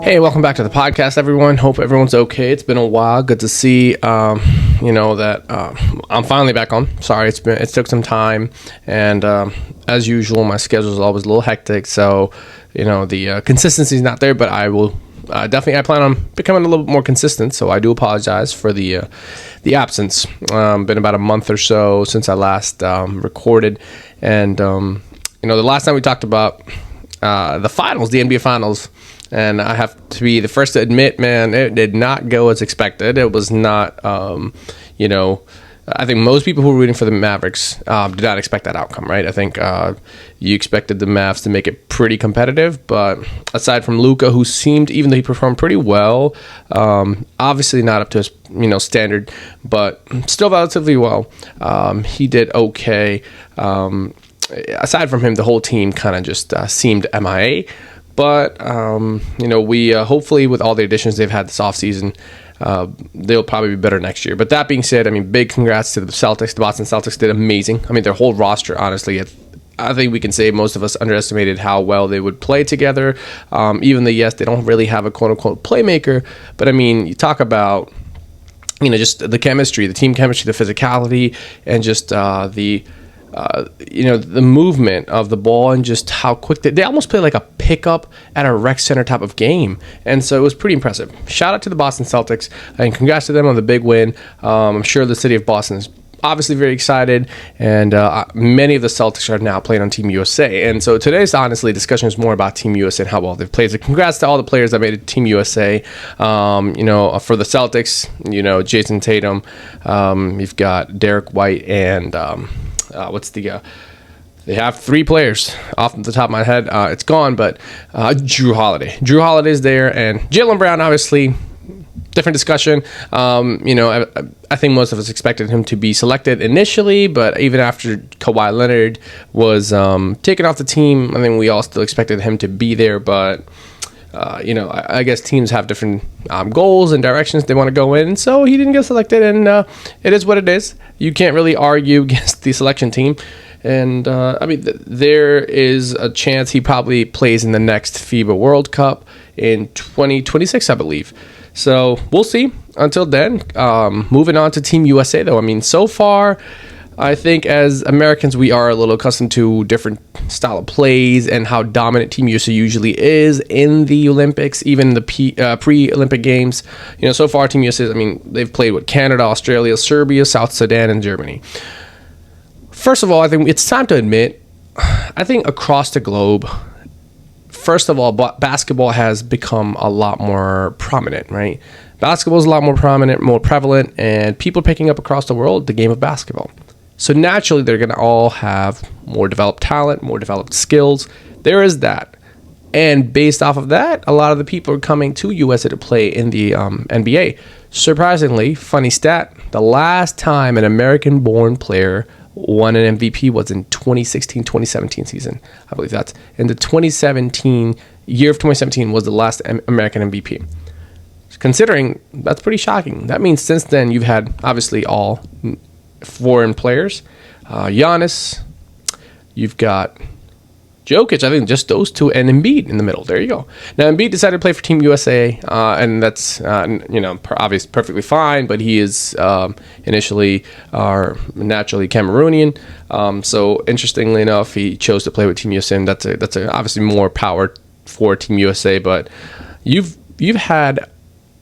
Hey, welcome back to the podcast, everyone. Hope everyone's okay. It's been a while. Good to see, that I'm finally back on. Sorry, it took some time, and as usual, my schedule is always a little hectic. So, the consistency is not there, but I will definitely. I plan on becoming a little bit more consistent. So I do apologize for the absence. Been about a month or so since I last recorded, and the last time we talked about the finals, the NBA finals. And I have to be the first to admit, man, it did not go as expected. It was not, I think most people who were rooting for the Mavericks did not expect that outcome, right? I think you expected the Mavs to make it pretty competitive. But aside from Luka, who seemed, even though he performed pretty well, obviously not up to his, standard, but still relatively well, he did okay. Aside from him, the whole team kind of just seemed MIA. But, we hopefully with all the additions they've had this offseason, they'll probably be better next year. But that being said, big congrats to the Celtics. The Boston Celtics did amazing. Their whole roster, honestly, I think we can say most of us underestimated how well they would play together. Even though, yes, they don't really have a quote-unquote playmaker. But, you talk about, just the chemistry, the team chemistry, the physicality, and just the movement of the ball and just how quick they almost play like a pickup at a rec center type of game. And so it was pretty impressive. Shout out to the Boston Celtics and congrats to them on the big win. I'm sure the city of Boston is obviously very excited, and many of the Celtics are now playing on Team USA. And so today's, honestly, discussion is more about Team USA and how well they've played. So congrats to all the players that made it Team USA. For the Celtics, Jason Tatum, you've got Derek White, and they have three players off the top of my head. It's gone, but Drew Holiday. Drew Holiday's there, and Jaylen Brown, obviously, different discussion. I think most of us expected him to be selected initially, but even after Kawhi Leonard was taken off the team, I think we all still expected him to be there, but I guess teams have different goals and directions they want to go in, so he didn't get selected, and it is what it is. You can't really argue against the selection team, and there is a chance he probably plays in the next FIBA World Cup in 2026, I believe. So we'll see. Until then, moving on to Team USA, though. So far, I think as Americans, we are a little accustomed to different style of plays and how dominant Team USA usually is in the Olympics, even the pre-Olympic games. So far, Team USA, they've played with Canada, Australia, Serbia, South Sudan, and Germany. First of all, I think it's time to admit, I think across the globe, first of all, basketball has become a lot more prominent, right? Basketball is a lot more prominent, more prevalent, and people are picking up across the world the game of basketball. So naturally, they're going to all have more developed talent, more developed skills. There is that. And based off of that, a lot of the people are coming to USA to play in the NBA. Surprisingly, funny stat, the last time an American-born player won an MVP was in 2016-2017 season. I believe that's in the 2017 was the last American MVP. Considering, that's pretty shocking. That means since then, you've had, obviously, all foreign players. Giannis, you've got Jokic, I think just those two, and Embiid in the middle. There you go. Now, Embiid decided to play for Team USA, and that's, obviously perfectly fine, but he is initially naturally Cameroonian. So, interestingly enough, he chose to play with Team USA, and that's obviously more power for Team USA, but you've had,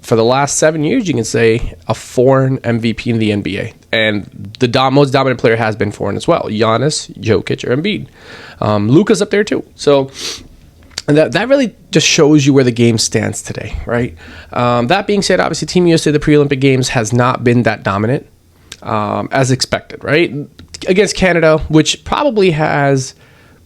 for the last 7 years, you can say, a foreign MVP in the NBA. And the most dominant player has been foreign as well. Giannis, Jokic, or Embiid. Luka's up there too. So that really just shows you where the game stands today, right? That being said, obviously, Team USA, the pre-Olympic Games, has not been that dominant as expected, right? Against Canada, which probably has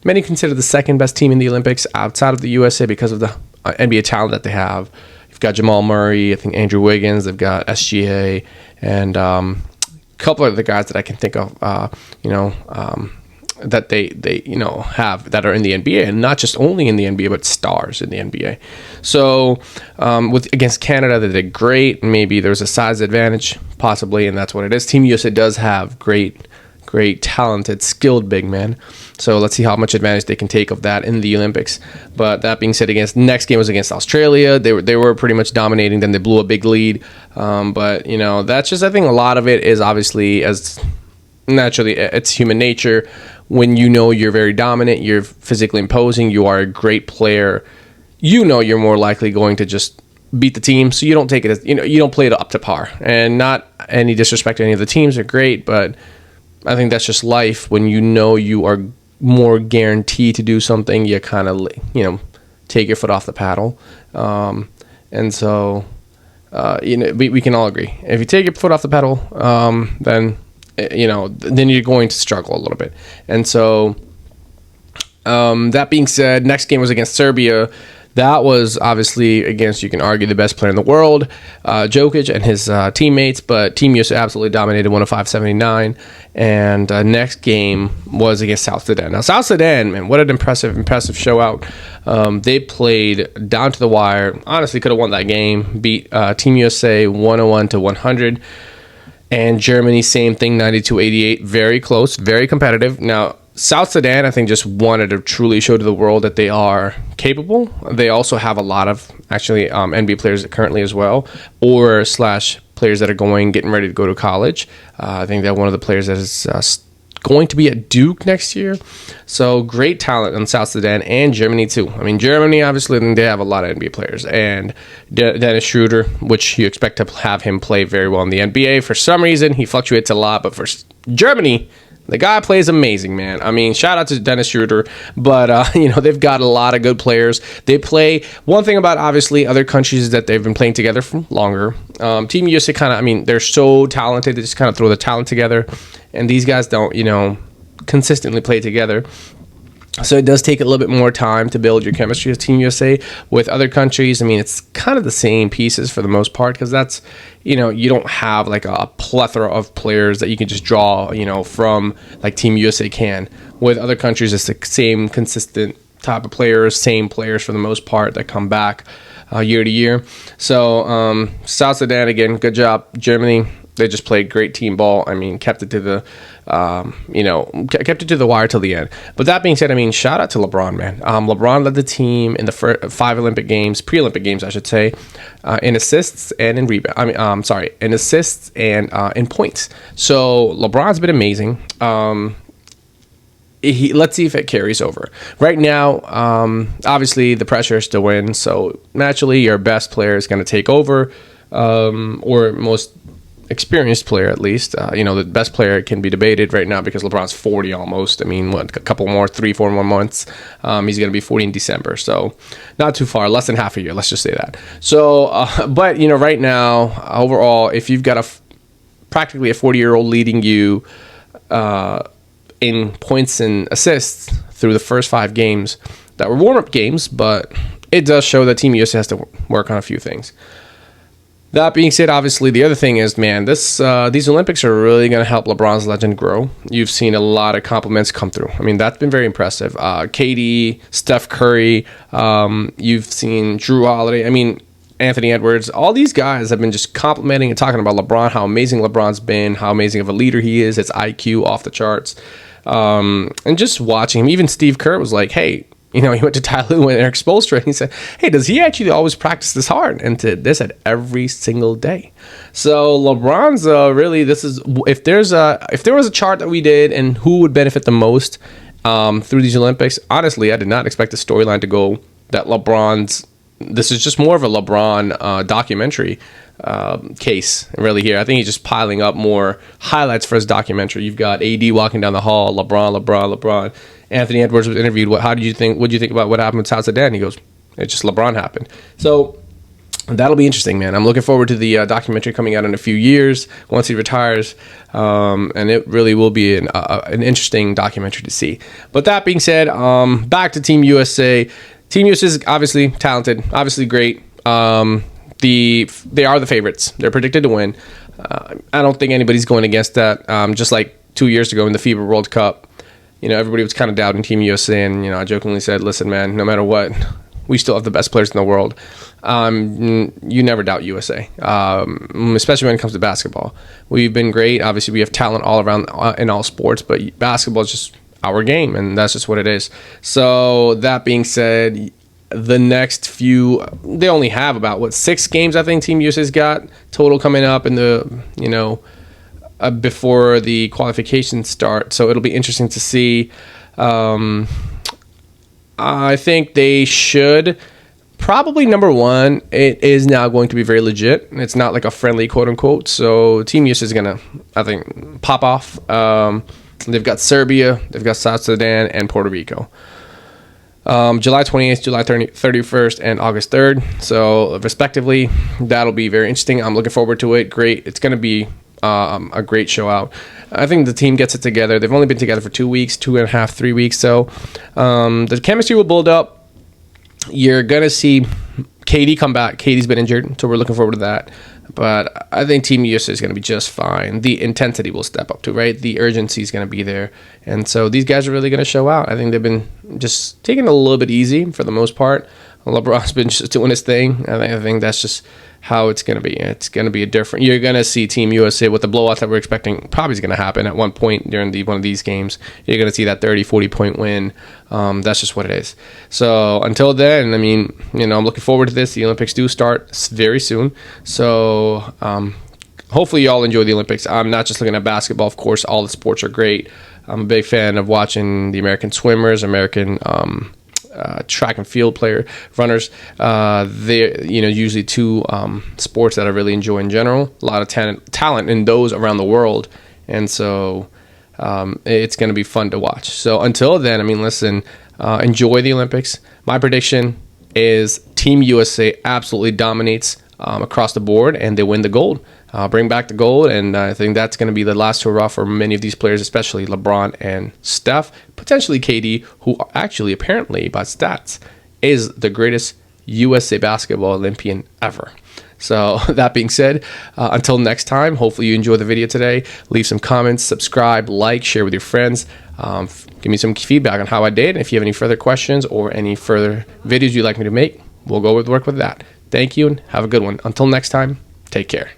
many consider the second best team in the Olympics outside of the USA because of the NBA talent that they have. You've got Jamal Murray, I think Andrew Wiggins, they've got SGA, and a couple of the guys that I can think of, that they have that are in the NBA, and not just only in the NBA, but stars in the NBA. So against Canada, they did great. Maybe there's a size advantage, possibly, and that's what it is. Team USA does have great great, talented, skilled big men. So let's see how much advantage they can take of that in the Olympics. But that being said, next game was against Australia. They were pretty much dominating. Then they blew a big lead. But that's just, I think a lot of it is obviously, as naturally, it's human nature. When you're very dominant, you're physically imposing, you are a great player, you're more likely going to just beat the team. So you don't take it as, you don't play it up to par. And not any disrespect to any of the teams, are great, but I think that's just life. When you are more guaranteed to do something, you kind of, take your foot off the paddle. And so, we can all agree. If you take your foot off the pedal, then you're going to struggle a little bit. And so, that being said, next game was against Serbia. That was obviously against, you can argue, the best player in the world, Jokic and his teammates, but Team USA absolutely dominated, 105-79. And next game was against South Sudan. Now, South Sudan, man, what an impressive show out. They played down to the wire. Honestly, could have won that game. Beat Team USA 101-100. And Germany, same thing, 92-88. Very close, very competitive. Now, South Sudan, I think, just wanted to truly show to the world that they are capable. They also have a lot of, actually, NBA players currently as well, or / players that are getting ready to go to college. I think that one of the players that is going to be at Duke next year. So great talent in South Sudan, and Germany too. I mean, Germany, obviously, they have a lot of NBA players. And Dennis Schroeder, which you expect to have him play very well in the NBA. For some reason, he fluctuates a lot, but for Germany, the guy plays amazing, man. I mean, shout out to Dennis Schroeder, but, they've got a lot of good players. They play, one thing about, obviously, other countries is that they've been playing together for longer. Team USA they're so talented, they just kind of throw the talent together, and these guys don't, consistently play together. So it does take a little bit more time to build your chemistry as Team USA. With other countries, I mean, it's kind of the same pieces for the most part, because that's, you don't have like a plethora of players that you can just draw, from like Team USA can. With other countries, it's the same consistent type of players, same players for the most part that come back year to year. So South Sudan, again, good job. Germany, they just played great team ball. I mean, kept it to the kept it to the wire till the end. But that being said, I mean, shout out to LeBron, man. LeBron led the team in the five Olympic games, pre-Olympic games, I should say, in assists and in rebound. In assists and in points. So LeBron's been amazing. Let's see if it carries over. Right now, obviously the pressure is to win. So naturally, your best player is going to take over, or most experienced player, at least. The best player can be debated right now because LeBron's 40 almost. I mean, a couple more, 3-4 more months. He's going to be 40 in December. So not too far, less than half a year. Let's just say that. So, but, right now, overall, if you've got practically a 40-year-old leading you in points and assists through the first 5 games that were warm-up games, but it does show that Team USA has to work on a few things. That being said, obviously, the other thing is, man, these Olympics are really going to help LeBron's legend grow. You've seen a lot of compliments come through. I mean, that's been very impressive. KD, Steph Curry, you've seen Drew Holiday. I mean, Anthony Edwards. All these guys have been just complimenting and talking about LeBron, how amazing LeBron's been, how amazing of a leader he is, his IQ off the charts. And just watching him, even Steve Kerr was like, hey, he went to Ty Lue and Eric Spoelstra, and he said, hey, does he actually always practice this hard? And they said every single day. So LeBron's really, if there was a chart that we did and who would benefit the most through these Olympics, honestly, I did not expect the storyline to go that this is just more of a LeBron documentary case really here. I think he's just piling up more highlights for his documentary. You've got AD walking down the hall, LeBron. Anthony Edwards was interviewed. What do you think about what happened with South Sudan? He goes, it just LeBron happened. So that'll be interesting, man. I'm looking forward to the documentary coming out in a few years once he retires, and it really will be an interesting documentary to see. But that being said, back to Team USA. Team USA is obviously talented, obviously great. They are the favorites. They're predicted to win. I don't think anybody's going against that. Just like 2 years ago in the FIBA World Cup, everybody was kind of doubting Team USA, and I jokingly said, "Listen, man, no matter what, we still have the best players in the world. You never doubt USA, especially when it comes to basketball. We've been great. Obviously, we have talent all around in all sports, but basketball is just our game, and that's just what it is. So that being said, the next few, they only have about 6 games I think Team USA's got total coming up in the before the qualifications start. So it'll be interesting to see. I think they should. Probably number one, it is now going to be very legit. It's not like a friendly quote unquote. So Team USA is gonna, I think, pop off. They've got Serbia, they've got South Sudan, and Puerto Rico. July 28th, July 31st, and August 3rd. So respectively, that'll be very interesting. I'm looking forward to it. Great. It's gonna be a great show out. I think the team gets it together. They've only been together for 2 weeks, 2.5, 3 weeks. So the chemistry will build up. You're going to see KD come back. KD's been injured, so we're looking forward to that. But I think Team USA is going to be just fine. The intensity will step up too, right? The urgency is going to be there. And so these guys are really going to show out. I think they've been just taking it a little bit easy for the most part. LeBron's been just doing his thing. I think that's just how it's going to be. It's going to be a different. You're going to see Team USA with the blowout that we're expecting probably is going to happen at one point during one of these games. You're going to see that 30, 40-point win. That's just what it is. So until then, I mean, I'm looking forward to this. The Olympics do start very soon. So hopefully you all enjoy the Olympics. I'm not just looking at basketball. Of course, all the sports are great. I'm a big fan of watching the American swimmers, American track and field runners. They're usually two sports that I really enjoy in general. A lot of talent in those around the world, and so it's going to be fun to watch. So until then, I mean, listen, enjoy the Olympics. My prediction is Team USA absolutely dominates across the board, and they win the gold. Bring back the gold, and I think that's going to be the last hurrah for many of these players, especially LeBron and Steph, potentially KD, who actually, apparently, by stats, is the greatest USA basketball Olympian ever. So that being said, until next time, hopefully you enjoyed the video today. Leave some comments, subscribe, like, share with your friends. Give me some feedback on how I did. If you have any further questions or any further videos you'd like me to make, we'll go work with that. Thank you, and have a good one. Until next time, take care.